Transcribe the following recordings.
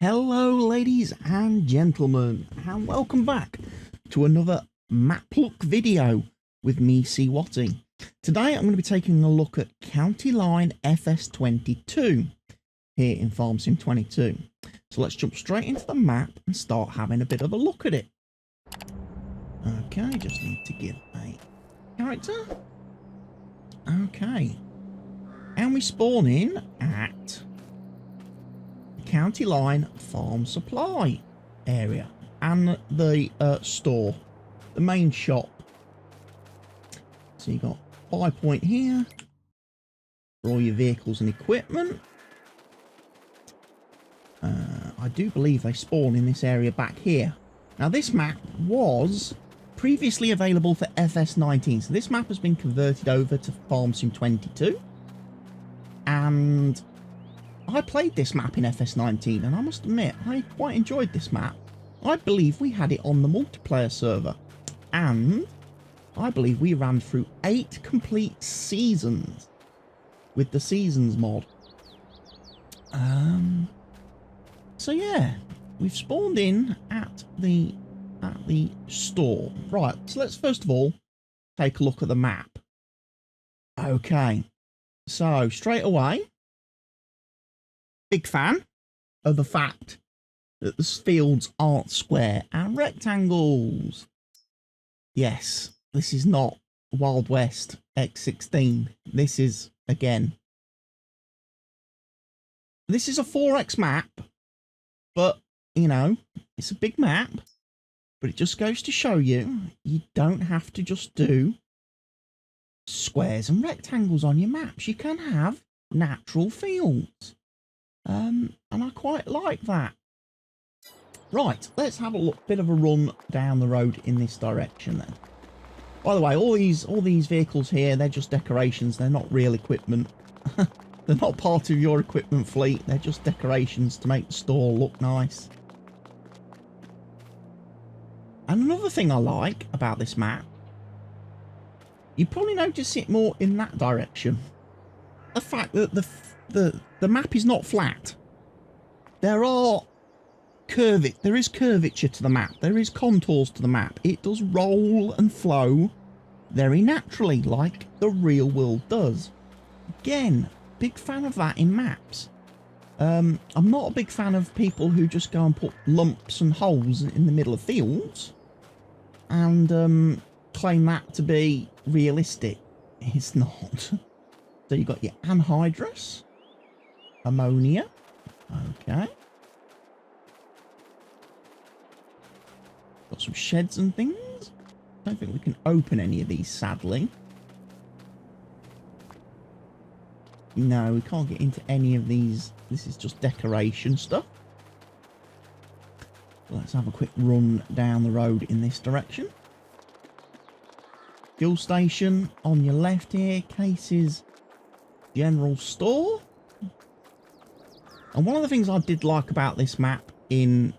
Hello ladies and gentlemen, and welcome back to another map look video with me, CWATTY. Today I'm going to be taking a look at County Line FS22 here in Farm Sim 22. So let's jump straight into the map and start having a bit of a look at it. Okay, just need to give a character. Okay, and we spawn in at County Line Farm Supply area and the store, the main shop. So you got buy point here for all your vehicles and equipment. I do believe they spawn in this area back here. Now this map was previously available for FS19, so this map has been converted over to Farm Sim 22, and I played this map in FS19 and I must admit I quite enjoyed this map. I believe we had it on the multiplayer server, and I believe we ran through 8 complete seasons with the seasons mod. So yeah, we've spawned in at the store. Right, so let's first of all take a look at the map. Okay, so straight away, big fan of the fact that the fields aren't square and rectangles. Yes, this is not Wild West X16. This is, again, this is a 4X map, but, you know, it's a big map, but it just goes to show you, you don't have to just do squares and rectangles on your maps. You can have natural fields. And I quite like that. Right, let's have a look, bit of a run down the road in this direction then. By the way, all these vehicles here, they're just decorations. They're not real equipment. They're not part of your equipment fleet. They're just decorations to make the store look nice. And another thing I like about this map, you probably notice it more in that direction. The fact that the map is not flat. There is curvature to the map. There is contours to the map. It does roll and flow very naturally, like the real world does. Again, big fan of that in maps. I'm not a big fan of people who just go and put lumps and holes in the middle of fields and claim that to be realistic. It's not. So you've got your anhydrous, ammonia, okay. Got some sheds and things. Don't think we can open any of these, sadly. No, we can't get into any of these. This is just decoration stuff. Let's have a quick run down the road in this direction. Fuel station on your left here. Cases general store. And one of the things I did like about this map in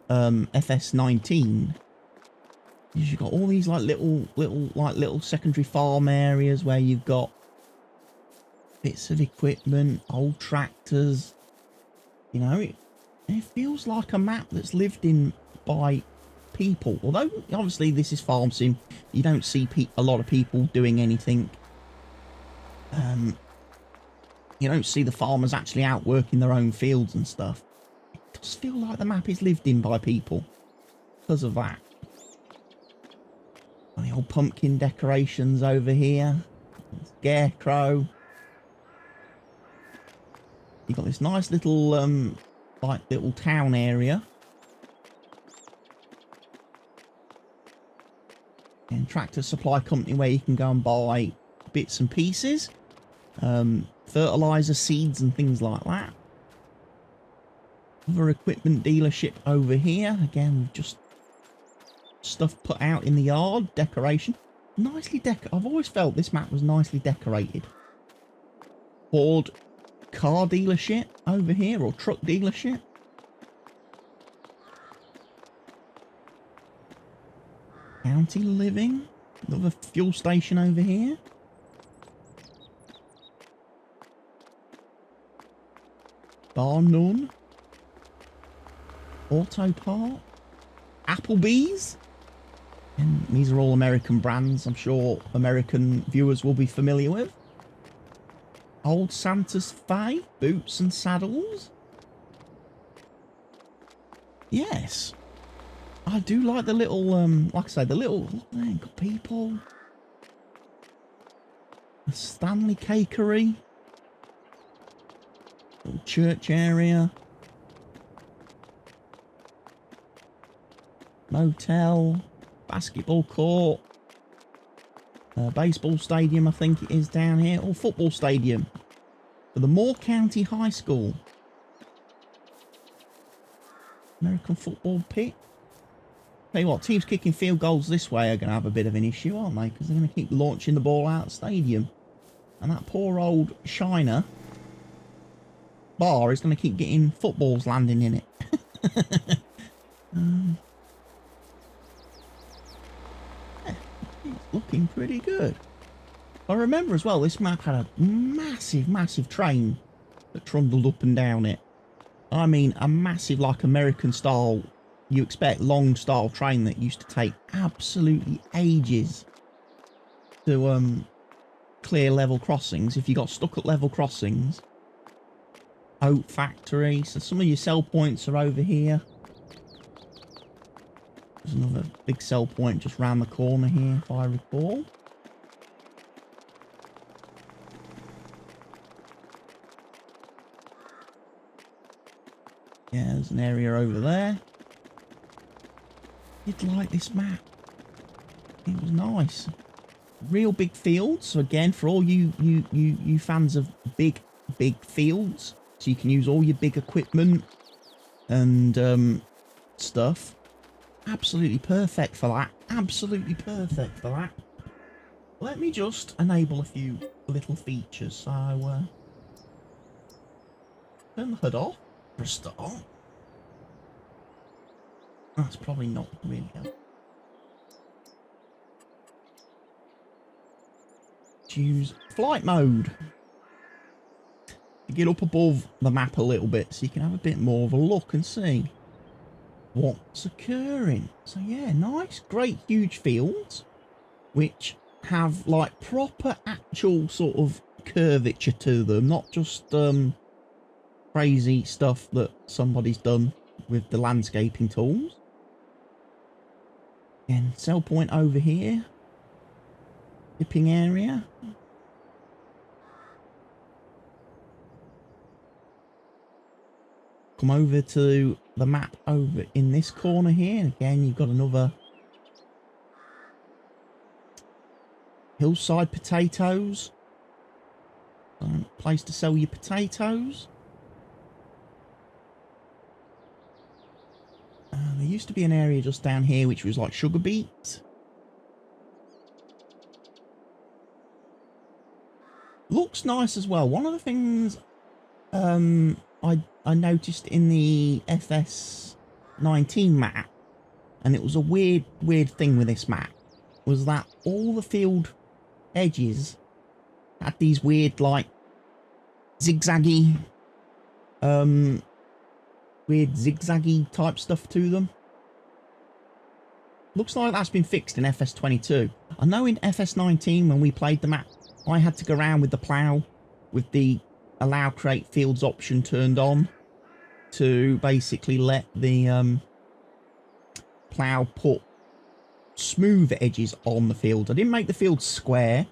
FS19 is you've got all these like little secondary farm areas where you've got bits of equipment, old tractors. You know, it feels like a map that's lived in by people. Although obviously this is Farm Sim, you don't see a lot of people doing anything. You don't see the farmers actually out working their own fields and stuff. It does feel like the map is lived in by people because of that. And the old pumpkin decorations over here. Scarecrow. You've got this nice little like little town area. And tractor supply company where you can go and buy bits and pieces. Fertilizer, seeds and things like that. Other equipment dealership over here. Again, just stuff put out in the yard. Decoration. Nicely I've always felt this map was nicely decorated. Ford car dealership over here, or truck dealership. County living. Another fuel station over here. Bar none. Auto Park, Applebee's. And these are all American brands I'm sure American viewers will be familiar with. Old Santa's Fe, boots and saddles. Yes. I do like the little, like I say, the little people. The Stanley Cakery. Little church area. Motel. Basketball court. Baseball stadium, I think it is down here. Or football stadium. For the Moore County High School. American football pitch. Tell you what, teams kicking field goals this way are going to have a bit of an issue, aren't they? Because they're going to keep launching the ball out of the stadium. And that poor old Shiner bar is going to keep getting footballs landing in it. Yeah, it's looking pretty good. I remember as well, this map had a massive, massive train that trundled up and down it. I mean, a massive, like, American style, you expect, long style train that used to take absolutely ages to clear level crossings. If you got stuck at level crossings. Oat factory. So some of your sell points are over here. There's another big sell point just round the corner here, if I recall. Yeah, there's an area over there. Did like this map. It was nice. Real big fields. So again, for all you fans of big fields, so you can use all your big equipment and stuff. Absolutely perfect for that. Absolutely perfect for that. Let me just enable a few little features. So turn the HUD off for a start. That's probably not really helpful. Choose flight mode. To get up above the map a little bit so you can have a bit more of a look and see what's occurring. So yeah, nice, great, huge fields which have like proper actual sort of curvature to them, not just crazy stuff that somebody's done with the landscaping tools. Again, sell point over here. Dipping area. Come over to the map over in this corner here. And again, you've got another hillside potatoes. Place to sell your potatoes. There used to be an area just down here which was like sugar beets. Looks nice as well. One of the things I noticed in the FS19 map, and it was a weird thing with this map, was that all the field edges had these weird, like, zigzaggy, type stuff to them. Looks like that's been fixed in FS22. I know in FS19 when we played the map, I had to go around with the plough with the allow create fields option turned on to basically let the plough put smooth edges on the field. I didn't make the field square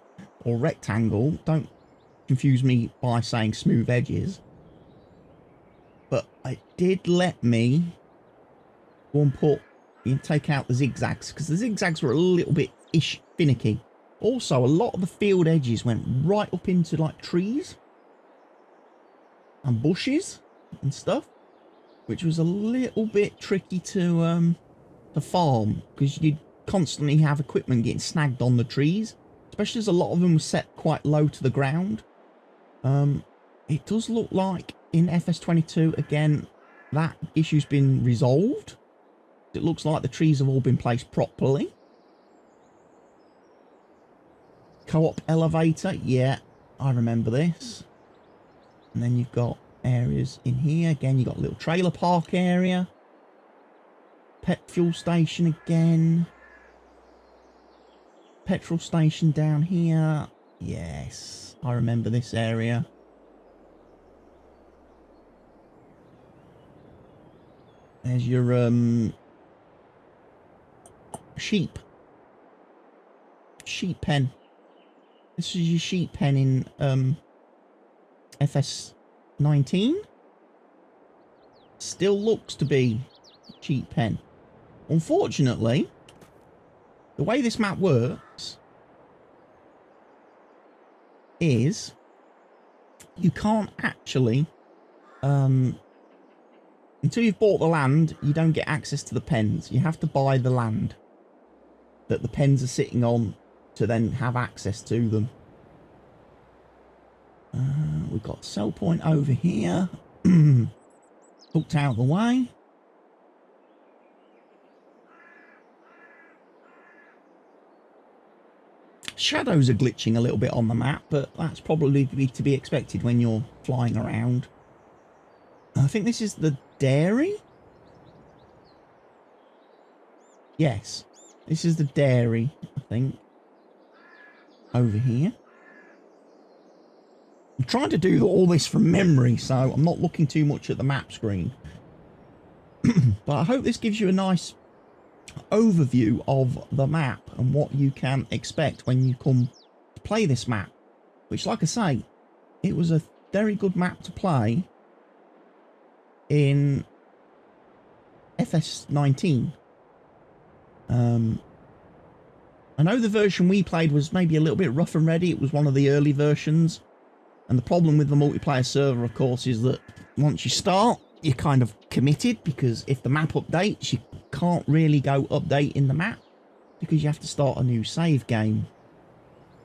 or rectangle. Don't confuse me by saying smooth edges. But it did let me go and put, take out the zigzags, because the zigzags were a little bit finicky. Also, a lot of the field edges went right up into like trees and bushes and stuff, which was a little bit tricky to farm, because you'd constantly have equipment getting snagged on the trees, especially as a lot of them were set quite low to the ground. It does look like in FS22 again that issue's been resolved. It looks like the trees have all been placed properly. Co-op elevator, yeah, I remember this. And then you've got areas in here. Again, you've got a little trailer park area. Pet fuel station again. Petrol station down here. Yes, I remember this area. There's your sheep pen. This is your sheep pen in FS19. Still looks to be sheep pen. Unfortunately, the way this map works is you can't actually until you've bought the land, you don't get access to the pens. You have to buy the land that the pens are sitting on to then have access to them. We've got a sell point over here. Hooked out of the way. Shadows are glitching a little bit on the map, but that's probably to be expected when you're flying around. I think this is the dairy. Yes, this is the dairy, I think. Over here. I'm trying to do all this from memory, so I'm not looking too much at the map screen. But I hope this gives you a nice overview of the map and what you can expect when you come to play this map. Which, like I say, it was a very good map to play in FS19. I know the version we played was maybe a little bit rough and ready. It was one of the early versions. And the problem with the multiplayer server, of course, is that once you start, you're kind of committed, because if the map updates, you can't really go update in the map because you have to start a new save game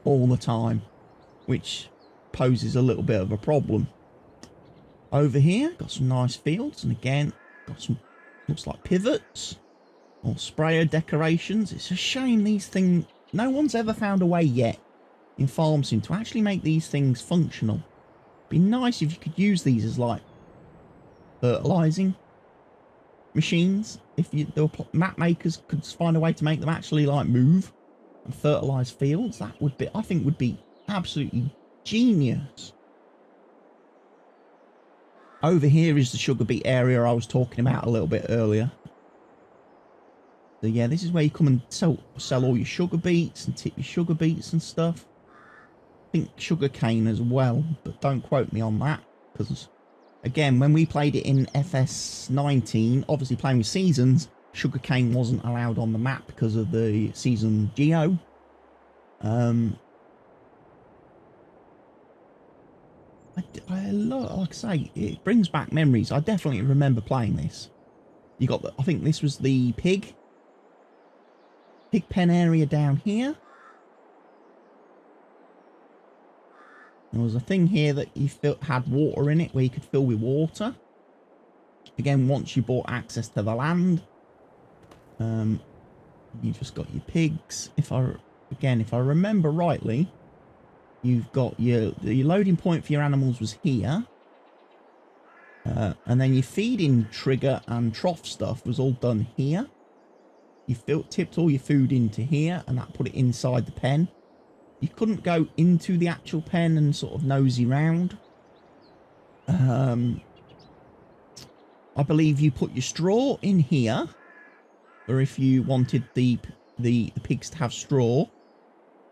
all the time, which poses a little bit of a problem. Over here, got some nice fields, and again, got some, looks like pivots or sprayer decorations. It's a shame these things, no one's ever found a way yet in Farm Sim to actually make these things functional. Be nice if you could use these as like fertilizing machines. If the map makers could find a way to make them actually like move and fertilize fields, that would be, I think, would be absolutely genius. Over here is the sugar beet area I was talking about a little bit earlier. So yeah, this is where you come and sell all your sugar beets and tip your sugar beets and stuff. I think sugar cane as well, but don't quote me on that, because again, when we played it in FS19, obviously playing with seasons, sugar cane wasn't allowed on the map because of the season geo. I love, like I say, it brings back memories. I definitely remember playing this. You got the, I think this was the pig pen area down here. There was a thing here that you had water in it, where you could fill with water. Again, once you bought access to the land, you just got your pigs. If I remember rightly, you've got your loading point for your animals was here, and then your feeding trigger and trough stuff was all done here. You tipped all your food into here, and that put it inside the pen. You couldn't go into the actual pen and sort of nosy round. I believe you put your straw in here, or if you wanted the pigs to have straw.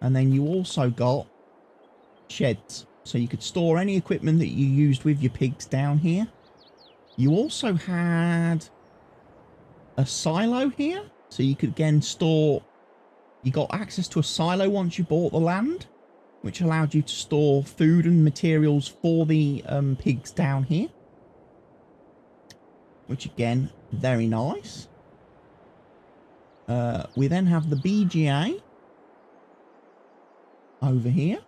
And then you also got sheds, so you could store any equipment that you used with your pigs down here. You also had a silo here, so you could again store. You got access to a silo once you bought the land, which allowed you to store food and materials for the pigs down here, which again, very nice. We then have the BGA over here.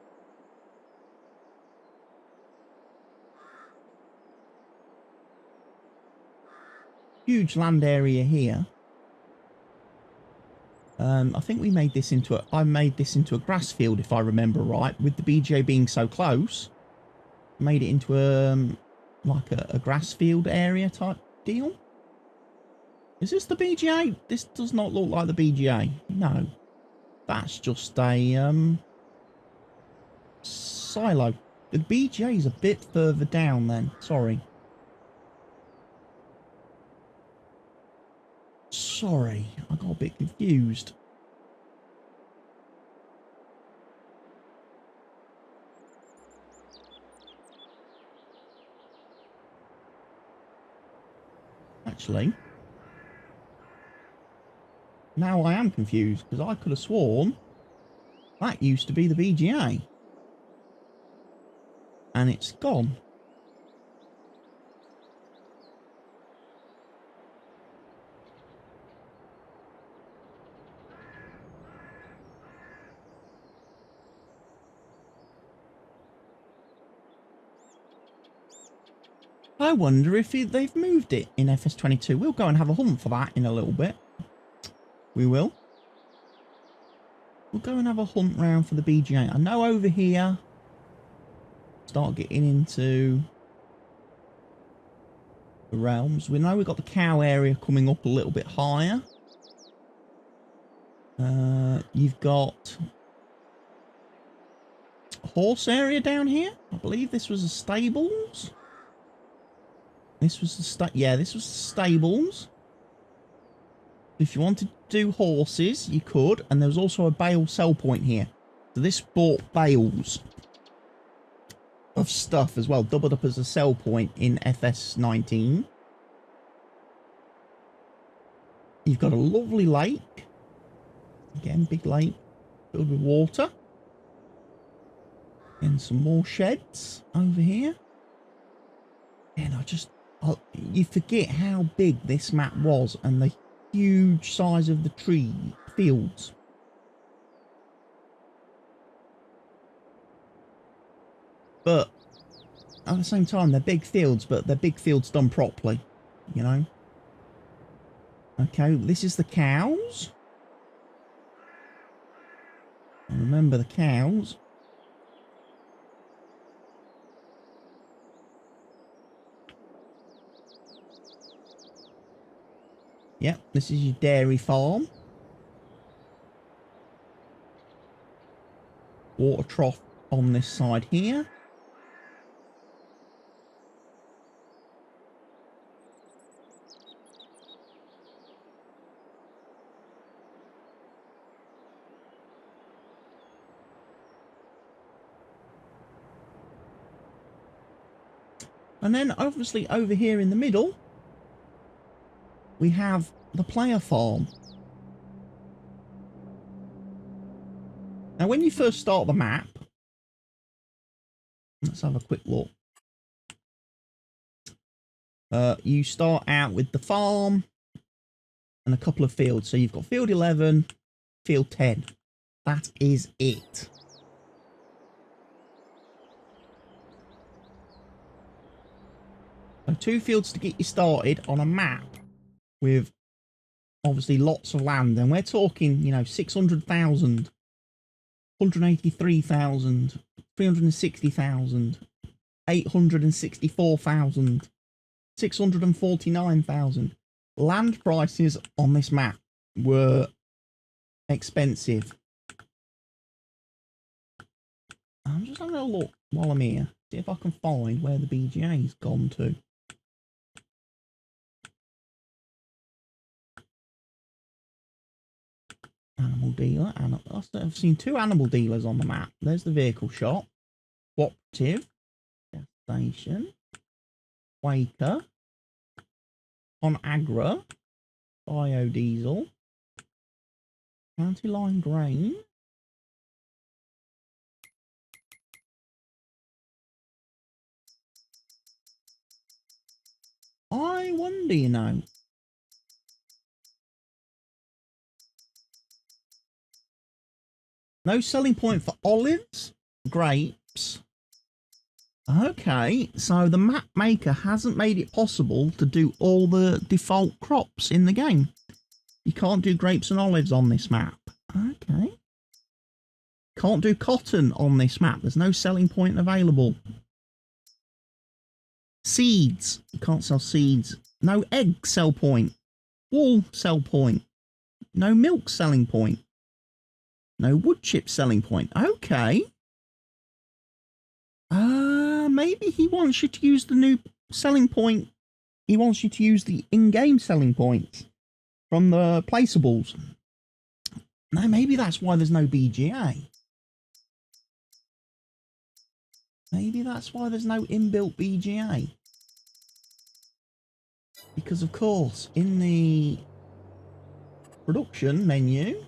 Huge land area here. I think we made this into I made this into a grass field, if I remember right, with the BGA being so close. Made it into like a grass field area type deal. Is this the BGA? This does not look like the BGA. No. That's just a silo. The BGA is a bit further down then. Sorry. Sorry, I got a bit confused. Actually, now I am confused because I could have sworn that used to be the BGA. And it's gone. I wonder if they've moved it in FS22. We'll go and have a hunt for that in a little bit. We will. We'll go and have a hunt round for the BGA. I know over here, start getting into the realms. We know we've got the cow area coming up a little bit higher. You've got a horse area down here. I believe this was the stables. This was the this was the stables. If you wanted to do horses, you could, and there was also a bale sell point here. So this bought bales of stuff as well, doubled up as a sell point in FS19. You've got a lovely lake. Again, big lake filled with water. And some more sheds over here. And you forget how big this map was and the huge size of the fields. But at the same time, they're big fields, but they're big fields done properly, you know. Okay, this is the cows. And remember the cows. Yep, this is your dairy farm. Water trough on this side here. And then obviously over here in the middle, we have the player farm. Now, when you first start the map, let's have a quick look. You start out with the farm and a couple of fields. So you've got field 11, field 10. That is it. So 2 fields to get you started on a map with obviously lots of land, and we're talking, you know, 600,000, 183,000, 360,000, 864,000, 649,000. Land prices on this map were expensive. I'm just having a look while I'm here, see if I can find where the BGA's gone to. Animal dealer, and I've seen 2 animal dealers on the map. There's the vehicle shop, cooperative, gas station, Quaker, Conagra, biodiesel, county line grain. I wonder, you know. No selling point for olives, grapes. Okay, so the map maker hasn't made it possible to do all the default crops in the game. You can't do grapes and olives on this map. Okay. Can't do cotton on this map. There's no selling point available. Seeds. You can't sell seeds. No egg sell point. wool sell point. No milk selling point. No wood chip selling point. Okay. Maybe he wants you to use the new selling point. He wants you to use the in-game selling points from the placeables. No, maybe that's why there's no BGA. Maybe that's why there's no inbuilt BGA. Because, of course, in the production menu,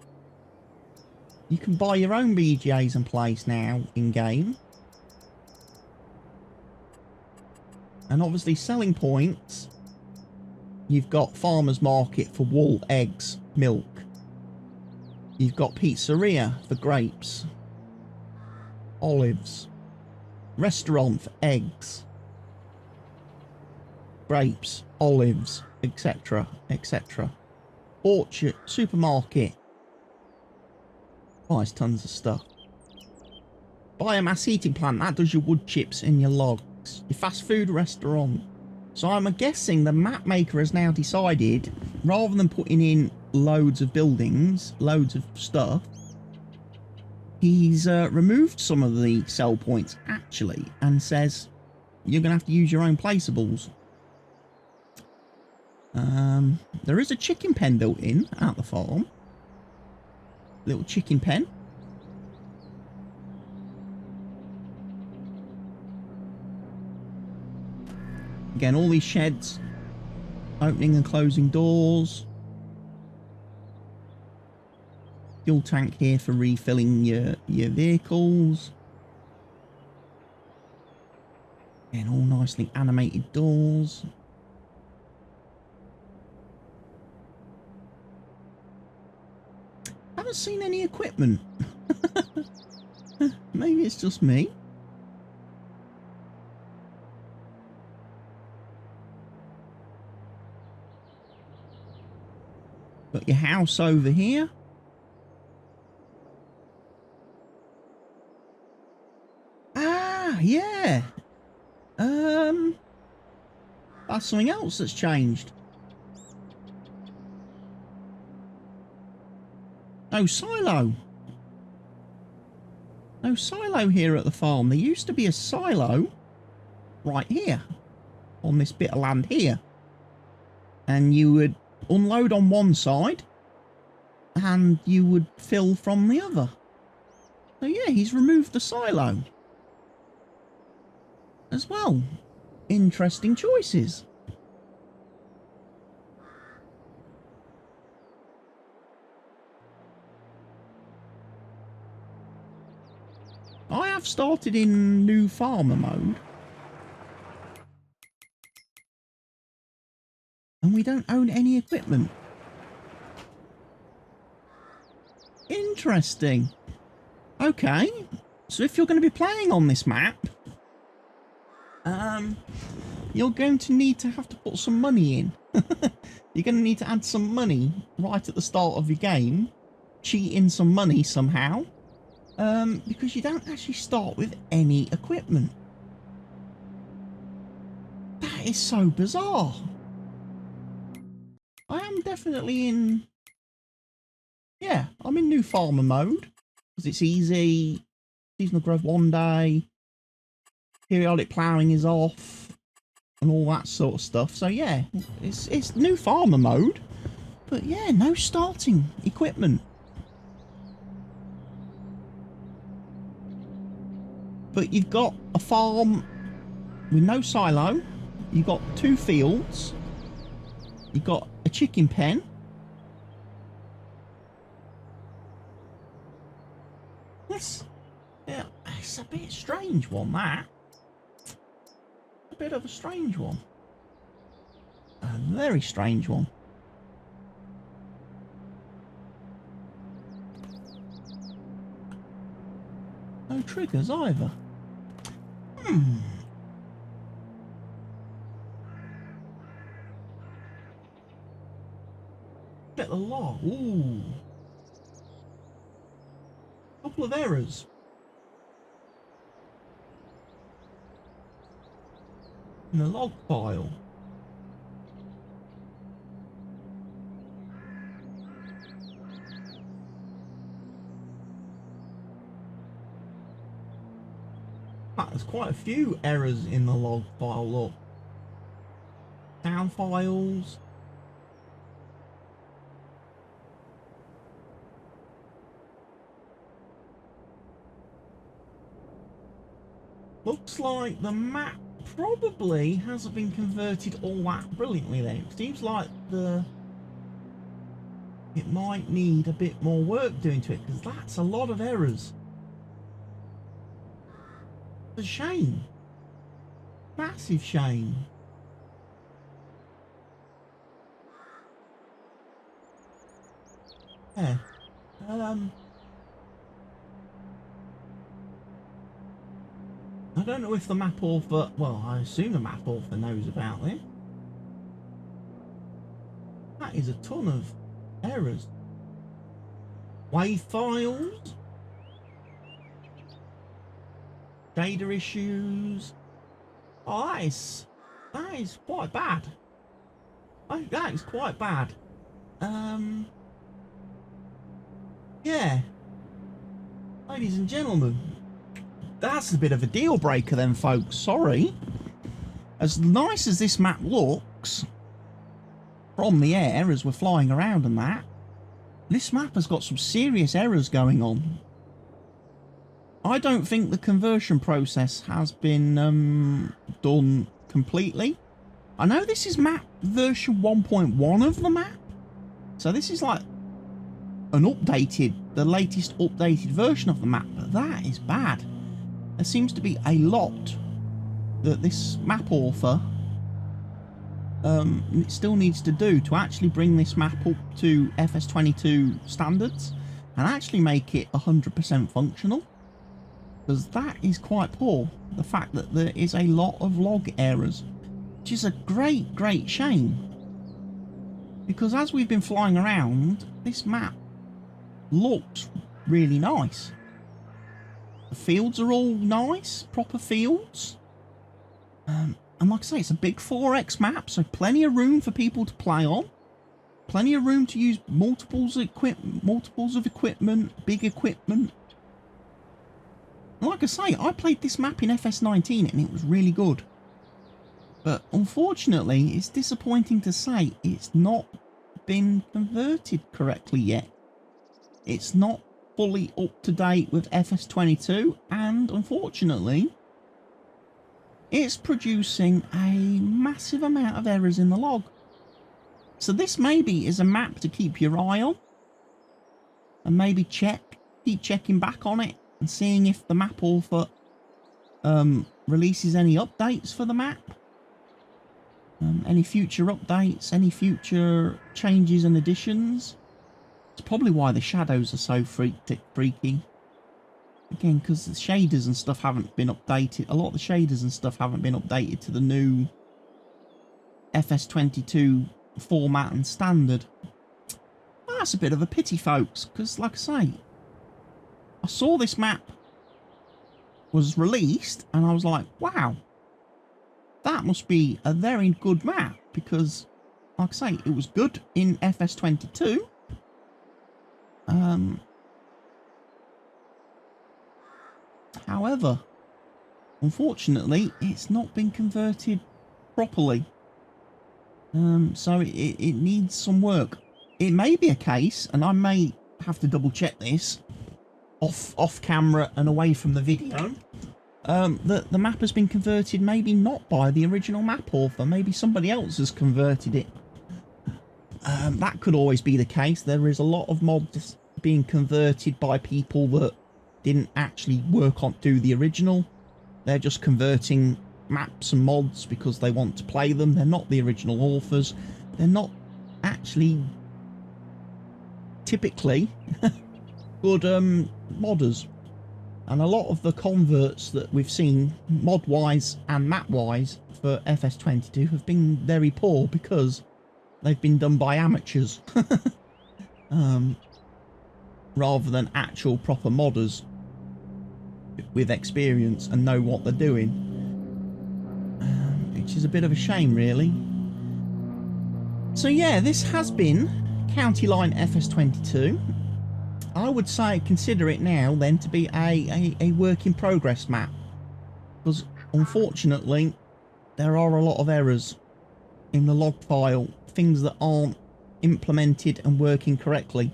you can buy your own BGAs and place now in-game. And obviously selling points, you've got farmer's market for wool, eggs, milk. You've got pizzeria for grapes, olives, restaurant for eggs, grapes, olives, etc, etc. Orchard, supermarket. Buys tons of stuff. Biomass heating plant, that does your wood chips and your logs. Your fast food restaurant. So I'm guessing the map maker has now decided, rather than putting in loads of buildings, loads of stuff, he's removed some of the sell points actually and says you're going to have to use your own placeables. There is a chicken pen built in at the farm. Little chicken pen. Again, all these sheds, opening and closing doors. Fuel tank here for refilling your vehicles. Again, all nicely animated doors. Haven't seen any equipment. Maybe it's just me. Got your house over here. Ah, yeah. That's something else that's changed. No silo. No silo here at the farm. There used to be a silo right here on this bit of land here. And you would unload on one side and you would fill from the other. So yeah, he's removed the silo as well. Interesting choices. I have started in new farmer mode. And we don't own any equipment. Interesting. Okay. So if you're going to be playing on this map, you're going to need to have to put some money in. You're going to need to add some money right at the start of your game. Cheat in some money somehow. Because you don't actually start with any equipment. That is so bizarre. I am definitely in... Yeah, I'm in new farmer mode. Because it's easy. Seasonal growth 1 day. Periodic ploughing is off. And all that sort of stuff. So yeah, it's new farmer mode. But yeah, no starting equipment. But you've got a farm with no silo. You've got 2 fields. You've got a chicken pen. Yeah, it's a bit strange one, that. A bit of a strange one. A very strange one. No triggers either. Bit of log. Ooh. Couple of errors. In the log file. There's quite a few errors in the log file, look. Sound files. Looks like the map probably hasn't been converted all that brilliantly then. It seems like it might need a bit more work doing to it, because that's a lot of errors. It's a shame. Massive shame. Yeah. I don't know if the map author, well, I assume the map author knows about it. That is a ton of errors. Wave files. Shader issues. Oh, that is quite bad. That is quite bad. Yeah. Ladies and gentlemen, that's a bit of a deal breaker then, folks. Sorry. As nice as this map looks from the air as we're flying around and that, this map has got some serious errors going on. I don't think the conversion process has been done completely. I know this is map version 1.1 of the map, so this is like the latest updated version of the map, but that is bad. There seems to be a lot that this map author still needs to do to actually bring this map up to FS22 standards and actually make it 100% functional, because that is quite poor. The fact that there is a lot of log errors, which is a great shame, because as we've been flying around, this map looks really nice. The fields are all nice, proper fields. And like I say, it's a big 4X map, so plenty of room for people to play on. Plenty of room to use multiples of equipment, big equipment. And like I say, I played this map in FS19 and it was really good. But unfortunately, it's disappointing to say it's not been converted correctly yet. It's not fully up to date with FS22, and unfortunately it's producing a massive amount of errors in the log. So this maybe is a map to keep your eye on, and maybe keep checking back on it and seeing if the map author releases any updates for the map, any future updates, any future changes and additions. It's probably why the shadows are so freaky. Again, because the shaders and stuff haven't been updated. A lot of the shaders and stuff haven't been updated to the new FS22 format and standard. That's a bit of a pity, folks, because like I say, I saw this map was released and I was like, wow, that must be a very good map, because like I say, it was good in FS22. However, unfortunately, it's not been converted properly. So it needs some work. It may be a case, and I may have to double check this off camera and away from the video, that the map has been converted maybe not by the original map author. Maybe somebody else has converted it. That could always be the case. There is a lot of mods being converted by people that didn't actually do the original. They're just converting maps and mods because they want to play them. They're not the original authors. They're not actually typically good modders. And a lot of the converts that we've seen, mod-wise and map-wise, for FS22 have been very poor because they've been done by amateurs. Rather than actual proper modders with experience and know what they're doing, which is a bit of a shame, really. So yeah, this has been County Line FS22. I would say consider it now then to be a work in progress map. because unfortunately there are a lot of errors in the log file, things that aren't implemented and working correctly.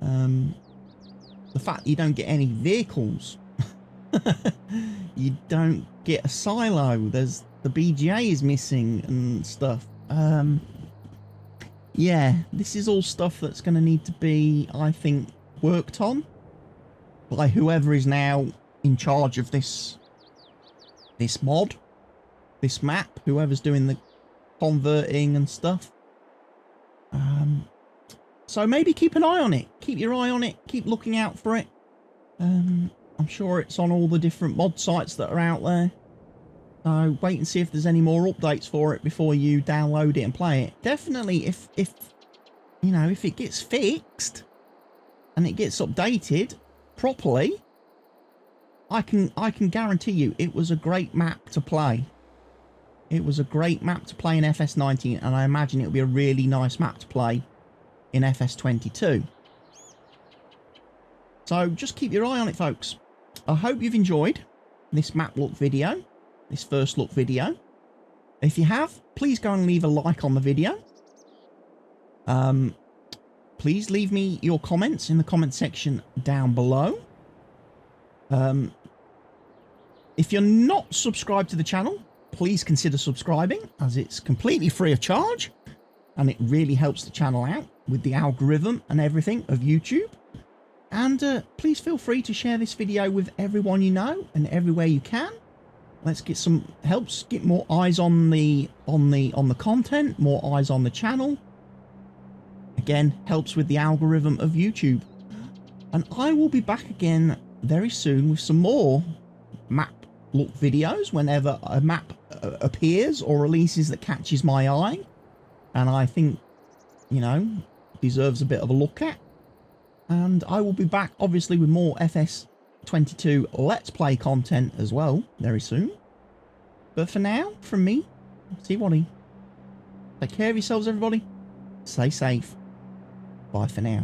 The fact you don't get any vehicles, you don't get a silo, there's the BGA is missing and stuff. Yeah, this is all stuff that's going to need to be, I think, worked on by whoever is now in charge of this mod, this map, whoever's doing the converting and stuff. So maybe keep an eye on it. Keep your eye on it. Keep looking out for it. I'm sure it's on all the different mod sites that are out there. So wait and see if there's any more updates for it before you download it and play it. Definitely, if you know, if it gets fixed and it gets updated properly, I can guarantee you it was a great map to play. It was a great map to play in FS19, and I imagine it'll be a really nice map to play in FS22. So just keep your eye on it, folks. I hope you've enjoyed this map look video, this first look video. If you have, please go and leave a like on the video. Please leave me your comments in the comment section down below. If you're not subscribed to the channel, please consider subscribing, as it's completely free of charge and it really helps the channel out with the algorithm and everything of YouTube. And please feel free to share this video with everyone you know and everywhere you can. Let's get some helps get more eyes on the content, more eyes on the channel. Again, helps with the algorithm of YouTube. And I will be back again very soon with some more map look videos whenever a map appears or releases that catches my eye and I think, you know, deserves a bit of a look at. And I will be back obviously with more FS22 Let's Play content as well very soon. But for now, from me, CWATTY, take care of yourselves, everybody. Stay safe. Bye for now.